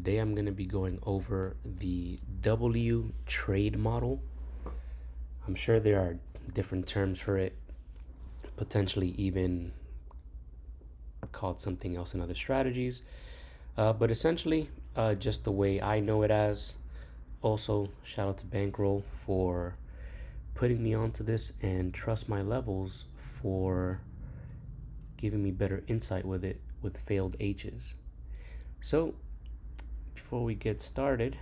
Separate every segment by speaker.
Speaker 1: today I'm going to be going over the W trade model. I'm sure there are different terms for it, potentially even called something else in other strategies, but essentially just the way I know it as. Also, shout out to Bankroll for putting me onto this, and Trust My Levels for giving me better insight with it with failed H's. So before we get started,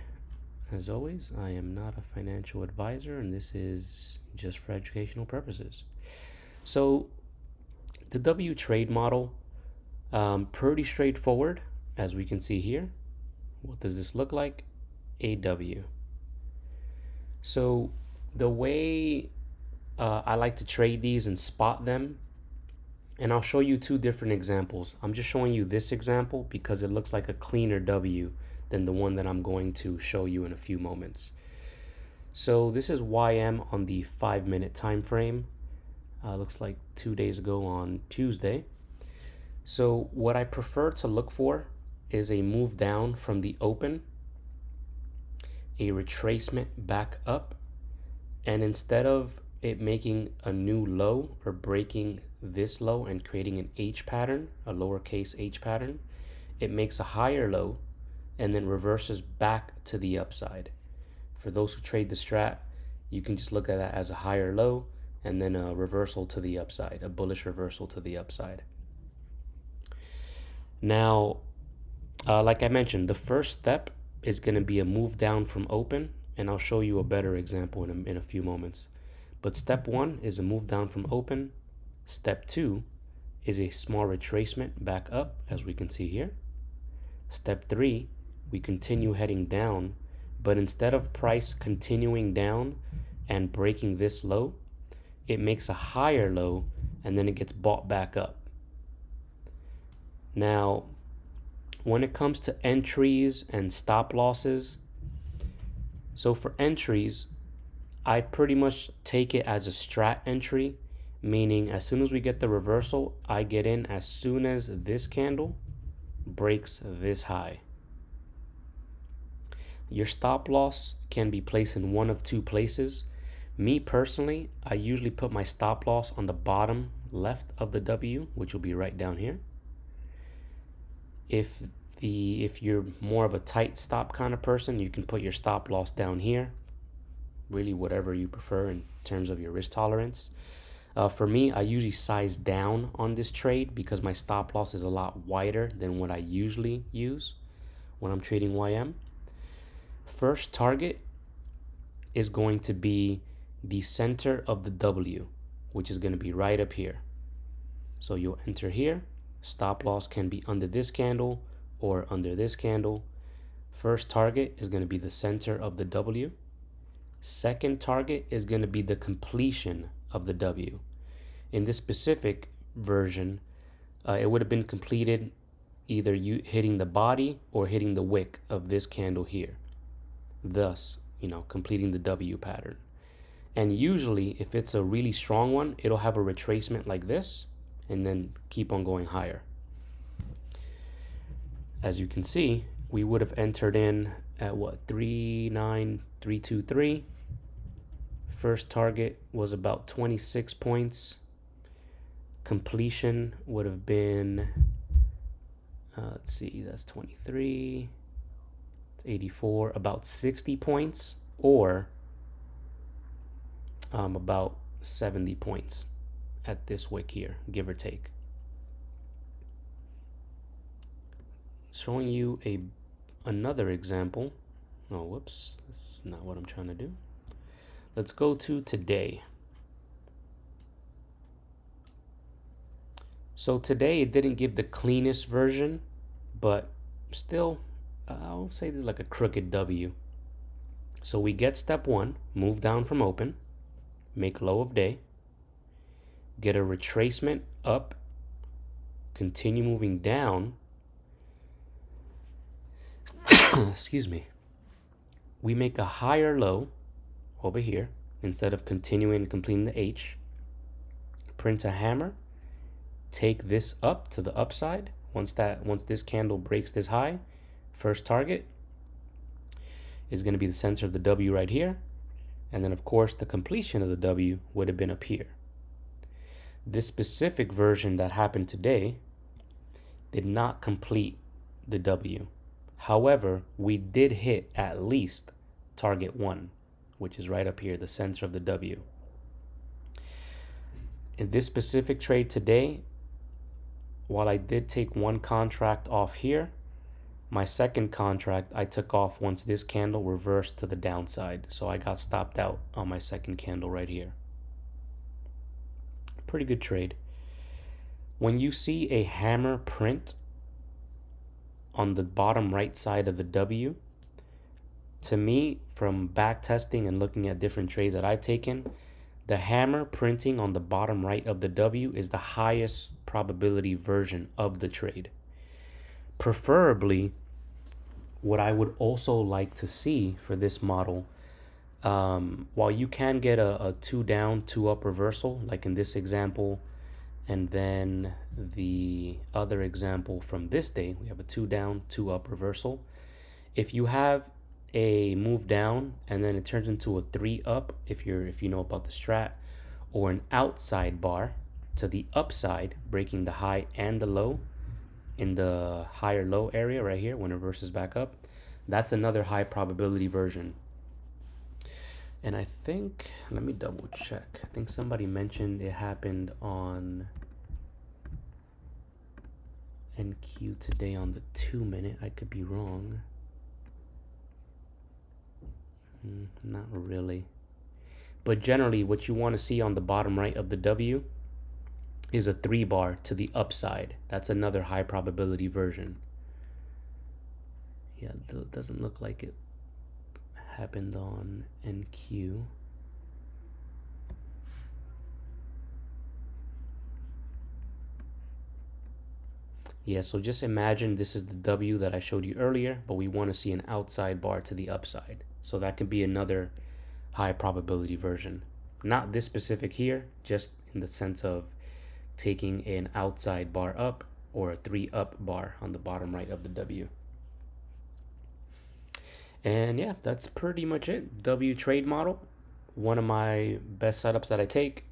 Speaker 1: as always, I am not a financial advisor, and this is just for educational purposes. So the W trade model, pretty straightforward, as we can see here. What does this look like? AW. So the way I like to trade these and spot them, and I'll show you two different examples. I'm just showing you this example because it looks like a cleaner W than the one that I'm going to show you in a few moments. So this is YM on the 5-minute time frame. Looks like 2 days ago on Tuesday. So what I prefer to look for is a move down from the open, a retracement back up, and instead of it making a new low or breaking this low and creating an H pattern, a lowercase h pattern, it makes a higher low and then reverses back to the upside. For those who trade the strat, you can just look at that as a higher low and then a reversal to the upside, a bullish reversal to the upside. Now, like I mentioned, the first step is going to be a move down from open, and I'll show you a better example in a few moments. But step one is a move down from open. Step two is a small retracement back up, as we can see here. Step three, we continue heading down, but instead of price continuing down and breaking this low, it makes a higher low and then it gets bought back up. Now, when it comes to entries and stop losses, so for entries, I pretty much take it as a strat entry, meaning as soon as we get the reversal, I get in as soon as this candle breaks this high. Your stop loss can be placed in one of two places. Me personally, I usually put my stop loss on the bottom left of the W, which will be right down here. If you're more of a tight stop kind of person, you can put your stop loss down here. Really, whatever you prefer in terms of your risk tolerance. For me, I usually size down on this trade because my stop loss is a lot wider than what I usually use when I'm trading YM. First target is going to be the center of the W, which is going to be right up here. So you'll enter here. Stop loss can be under this candle or under this candle. First target is going to be the center of the W. Second target is going to be the completion of the W. In this specific version, it would have been completed either you hitting the body or hitting the wick of this candle here, thus completing the W pattern. And usually if it's a really strong one, it'll have a retracement like this and then keep on going higher. As you can see, we would have entered in at what, 39323. First target was about 26 points. Completion would have been, let's see, that's 23, it's 84, about 60 points, or about 70 points at this wick here, give or take. Showing you another example. Oh, whoops, that's not what I'm trying to do. Let's go to today. So today it didn't give the cleanest version, but still, I'll say this is like a crooked W. So we get step one, move down from open, make low of day, get a retracement up, continue moving down. Excuse me. We make a higher low over here instead of continuing and completing the H. Print a hammer, take this up to the upside. Once this candle breaks this high, first target is going to be the center of the W right here. And then, of course, the completion of the W would have been up here. This specific version that happened today did not complete the W. However, we did hit at least target 1, which is right up here, the center of the W. In this specific trade today, while I did take one contract off here, my second contract I took off once this candle reversed to the downside. So I got stopped out on my second candle right here. Pretty good trade. When you see a hammer print on the bottom right side of the W, to me, from back testing and looking at different trades that I've taken, the hammer printing on the bottom right of the W is the highest probability version of the trade. Preferably, what I would also like to see for this model, while you can get a 2 down, 2 up reversal, like in this example, and then the other example from this day, we have a 2 down, 2 up reversal. If you have a move down and then it turns into a 3 up, if you know about the strat, or an outside bar to the upside, breaking the high and the low in the higher low area right here when it reverses back up, that's another high probability version. And I think, let me double check, I think somebody mentioned it happened on NQ today on the 2-minute. I could be wrong. Not really. But generally, what you want to see on the bottom right of the W is a 3 bar to the upside. That's another high probability version. Yeah, it doesn't look like it happened on NQ. Yeah, so just imagine this is the W that I showed you earlier, but we want to see an outside bar to the upside. So that could be another high probability version. Not this specific here, just in the sense of taking an outside bar up or a 3 up bar on the bottom right of the W. And yeah, that's pretty much it. W trade model, one of my best setups that I take.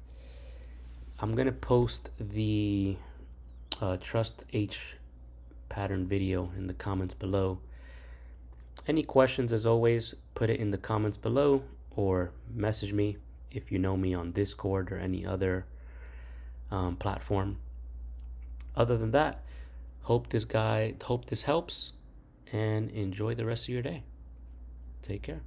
Speaker 1: I'm going to post the Trust H pattern video in the comments below. Any questions, as always, put it in the comments below or message me if you know me on Discord or any other platform. Other than that, hope this helps, and enjoy the rest of your day. Take care.